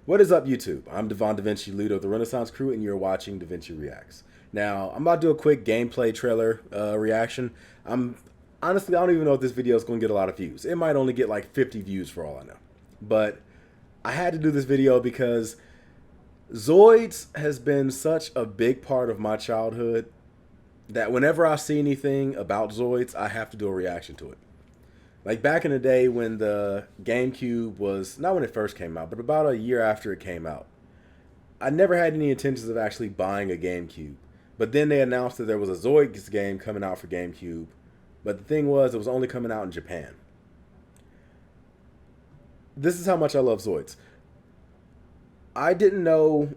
What is up, YouTube? I'm Devon DaVinci, leader of the Renaissance crew, and you're watching DaVinci Reacts. Now, I'm about to do a quick gameplay trailer reaction. Honestly, I don't even know if this video is going to get a lot of views. It might only get like 50 views for all I know. But I had to do this video because Zoids has been such a big part of my childhood that whenever I see anything about Zoids, I have to do a reaction to it. Like back in the day when the GameCube was, not when it first came out, but about a year after it came out, I never had any intentions of actually buying a GameCube. But then they announced that there was a Zoids game coming out for GameCube. But the thing was, it was only coming out in Japan. This is how much I love Zoids. I didn't know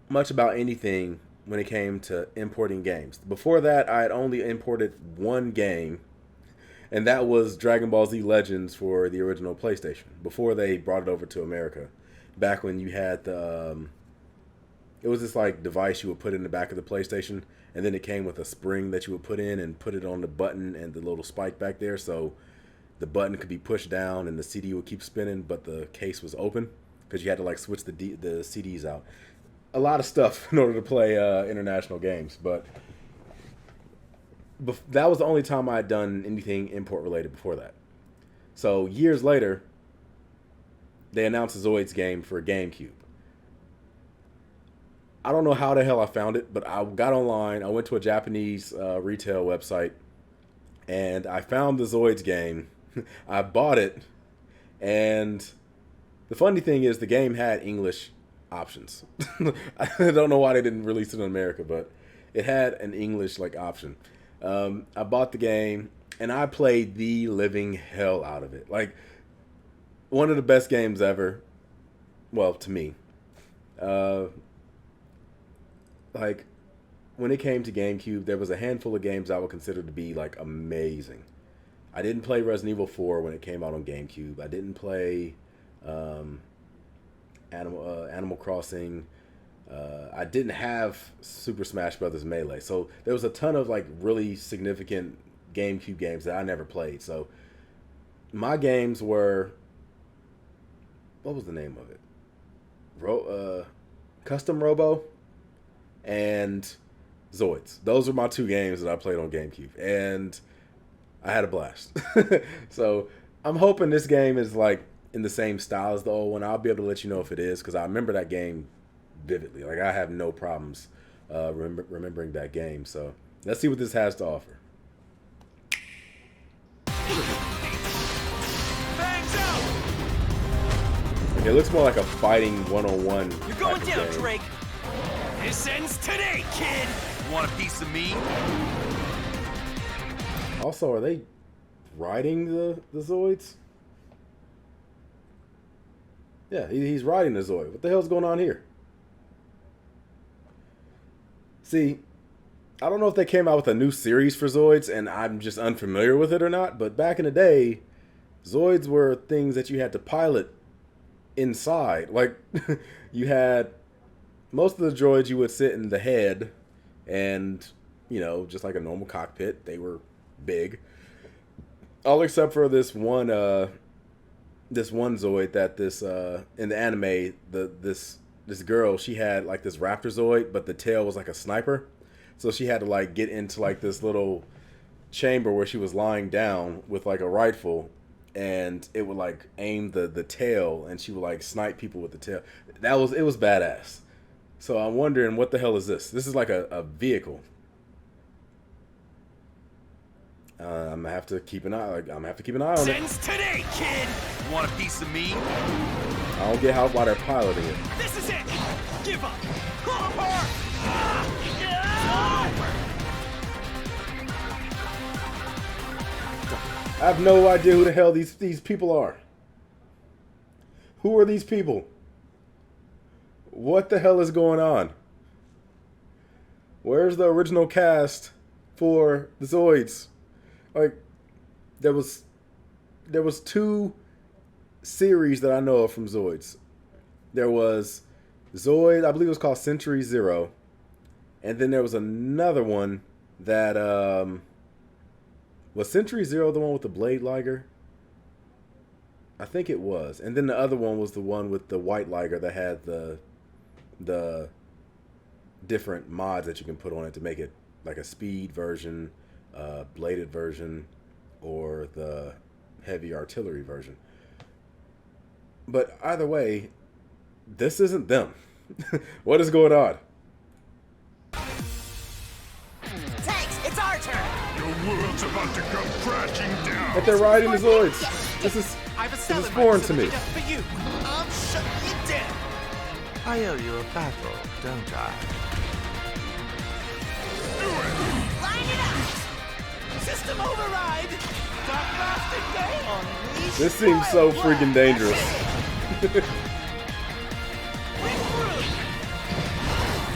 much about anything when it came to importing games. Before that, I had only imported one game, and that was Dragon Ball Z Legends for the original PlayStation, before they brought it over to America. Back when you had the, it was this like device you would put in the back of the PlayStation, and then it came with a spring that you would put in and put it on the button and the little spike back there, so the button could be pushed down and the CD would keep spinning, but the case was open because you had to like switch the CDs out. A lot of stuff in order to play international games, but that was the only time I had done anything import related before that. So years later, they announced a Zoids game for GameCube. I don't know how the hell I found it, but I got online. I went to a Japanese retail website, and I found the Zoids game. I bought it, and the funny thing is the game had English options. I don't know why they didn't release it in America, but it had an English like option. I bought the game and I played the living hell out of it. Like one of the best games ever. Well, to me. Like when it came to GameCube, there was a handful of games I would consider to be like amazing. I didn't play Resident Evil 4 when it came out on GameCube. I didn't play Animal Crossing. I didn't have Super Smash Brothers Melee, so there was a ton of like really significant GameCube games that I never played. So my games were, what was the name of it? Custom Robo and Zoids. Those were my two games that I played on GameCube, and I had a blast. So I'm hoping this game is like in the same style as the old one. I'll be able to let you know if it is, because I remember that game vividly. Like I have no problems remembering that game. So let's see what this has to offer. It looks more like a fighting one-on-one. You're going down, Drake. This ends today, kid. Want a piece of me? Also, are they riding the Zoids? Yeah, he's riding the Zoid. What the hell's going on here? See, I don't know if they came out with a new series for Zoids and I'm just unfamiliar with it or not, but back in the day, Zoids were things that you had to pilot inside. Like, you had, most of the droids you would sit in the head and, you know, just like a normal cockpit, they were big. All except for this one Zoid that in the anime, this girl, she had like this raptor Zoid, but the tail was like a sniper. So she had to like get into like this little chamber where she was lying down with like a rifle, and it would like aim the tail, and she would like snipe people with the tail. It was badass. So I'm wondering, what the hell is this? This is like a vehicle. I'm gonna have to keep an eye. I'm gonna have to keep an eye on it. Since today, kid. Want a piece of me? I don't get why they're piloting it. This is it. Give up. Pull apart. I have no idea who the hell these people are. Who are these people? What the hell is going on? Where's the original cast for the Zoids? Like, there was two series that I know of from Zoids. There was Zoid, I believe it was called Century Zero, and then there was another one that was Century Zero the one with the Blade Liger? I think it was. And then the other one was the one with the white Liger that had the different mods that you can put on it to make it like a speed version, bladed version, or the heavy artillery version. But either way, this isn't them. What is going on? Tanks, it's our turn. Your world's about to come crashing down. But they're riding the Zoids. This is foreign to me. Just for you. I'm shutting you down. I owe you a battle, don't I? Line it up. System override. Stop blasting game. Unleash This seems so wild blood. freaking dangerous.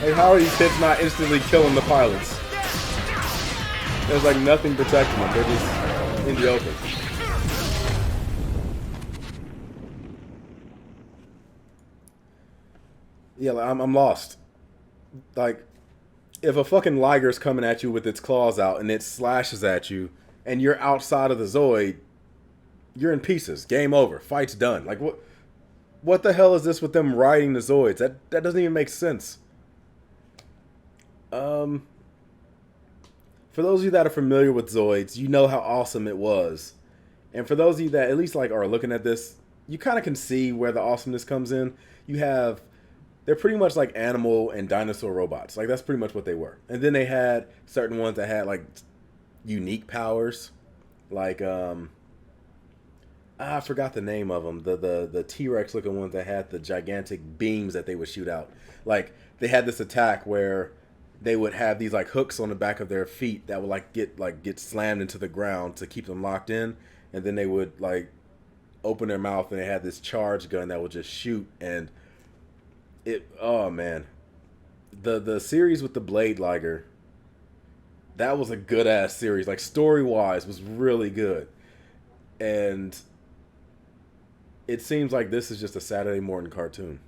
Like, how are these hits not instantly killing the pilots? There's like nothing protecting them. They're just in the open. Yeah, like, I'm lost. Like, if a fucking Liger's coming at you with its claws out and it slashes at you, and you're outside of the Zoid, you're in pieces. Game over. Fight's done. Like, what the hell is this with them riding the Zoids? That doesn't even make sense. For those of you that are familiar with Zoids, you know how awesome it was. And for those of you that at least like are looking at this, you kind of can see where the awesomeness comes in. They're pretty much like animal and dinosaur robots. Like, that's pretty much what they were. And then they had certain ones that had like unique powers. Like, I forgot the name of them. The T-Rex looking ones that had the gigantic beams that they would shoot out. Like, they had this attack where they would have these like hooks on the back of their feet that would get slammed into the ground to keep them locked in, and then they would like open their mouth and they had this charge gun that would just shoot. And oh man, the series with the Blade Liger, that was a good ass series. Like, story wise was really good. And it seems like this is just a Saturday morning cartoon.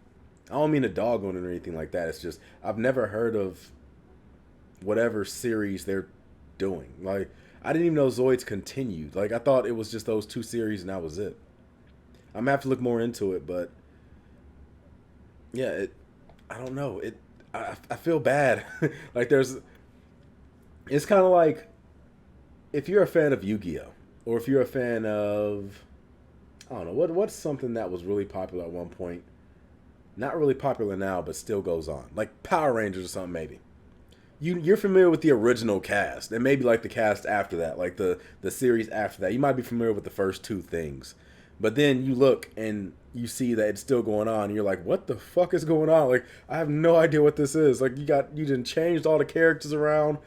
I don't mean a dog on it or anything like that. It's just, I've never heard of whatever series they're doing. Like, I didn't even know Zoids continued. Like, I thought it was just those two series and that was it. I'm gonna have to look more into it, but yeah, I don't know. I feel bad. Like, it's kind of like if you're a fan of Yu-Gi-Oh, or if you're a fan of, I don't know, what's something that was really popular at one point, not really popular now, but still goes on, like Power Rangers or something. Maybe you're familiar with the original cast, and maybe like the cast after that, like the series after that. You might be familiar with the first two things, but then you look and you see that it's still going on, and you're like, what the fuck is going on? Like, I have no idea what this is. Like, you done changed all the characters around.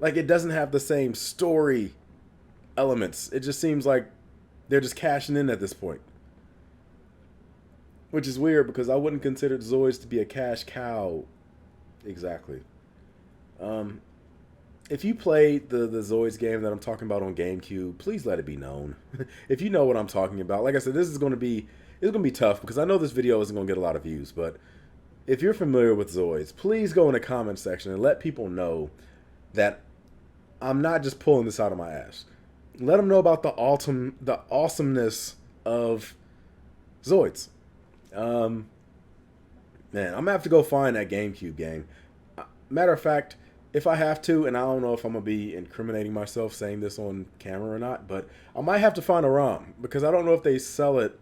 Like, it doesn't have the same story elements. It just seems like they're just cashing in at this point, which is weird because I wouldn't consider Zoids to be a cash cow exactly. If you played the Zoids game that I'm talking about on GameCube, please let it be known. If you know what I'm talking about. Like I said, it's going to be tough because I know this video isn't going to get a lot of views, but if you're familiar with Zoids, please go in the comment section and let people know that I'm not just pulling this out of my ass. Let them know about the awesomeness of Zoids. Man, I'm gonna have to go find that GameCube game. Matter of fact, if I have to, and I don't know if I'm gonna be incriminating myself saying this on camera or not, but I might have to find a ROM because I don't know if they sell it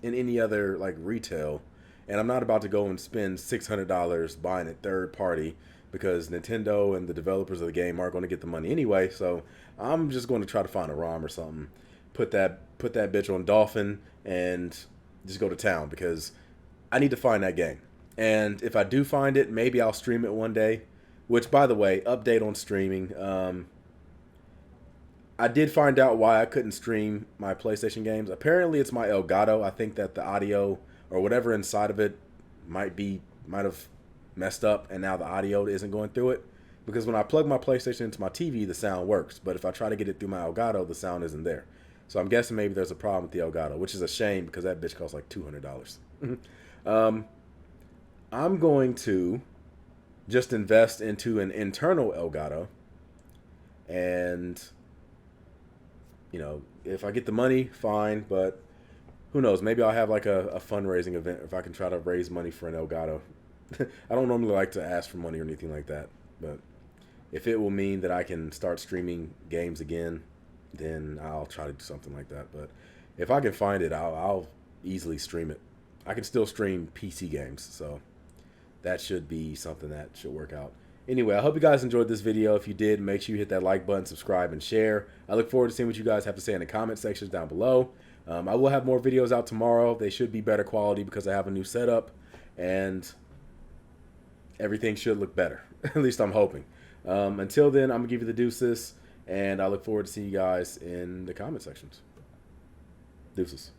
in any other like retail, and I'm not about to go and spend $600 buying it third party because Nintendo and the developers of the game aren't going to get the money anyway. So I'm just going to try to find a ROM or something, put that bitch on Dolphin, and just go to town because I need to find that game. And if I do find it, maybe I'll stream it one day. Which, by the way, update on streaming. I did find out why I couldn't stream my PlayStation games. Apparently, it's my Elgato. I think that the audio or whatever inside of it might have messed up, and now the audio isn't going through it. Because when I plug my PlayStation into my TV, the sound works. But if I try to get it through my Elgato, the sound isn't there. So I'm guessing maybe there's a problem with the Elgato, which is a shame because that bitch costs like $200. I'm going to just invest into an internal Elgato and, if I get the money, fine. But who knows? Maybe I'll have like a fundraising event if I can try to raise money for an Elgato. I don't normally like to ask for money or anything like that, but if it will mean that I can start streaming games again, then I'll try to do something like that. But if I can find it, I'll easily stream it. I can still stream PC games, so that should be something that should work out. Anyway, I hope you guys enjoyed this video. If you did, make sure you hit that like button, subscribe, and share. I look forward to seeing what you guys have to say in the comment sections down below. I will have more videos out tomorrow. They should be better quality because I have a new setup, and everything should look better. At least I'm hoping. Until then, I'm going to give you the deuces, and I look forward to seeing you guys in the comment sections. Deuces.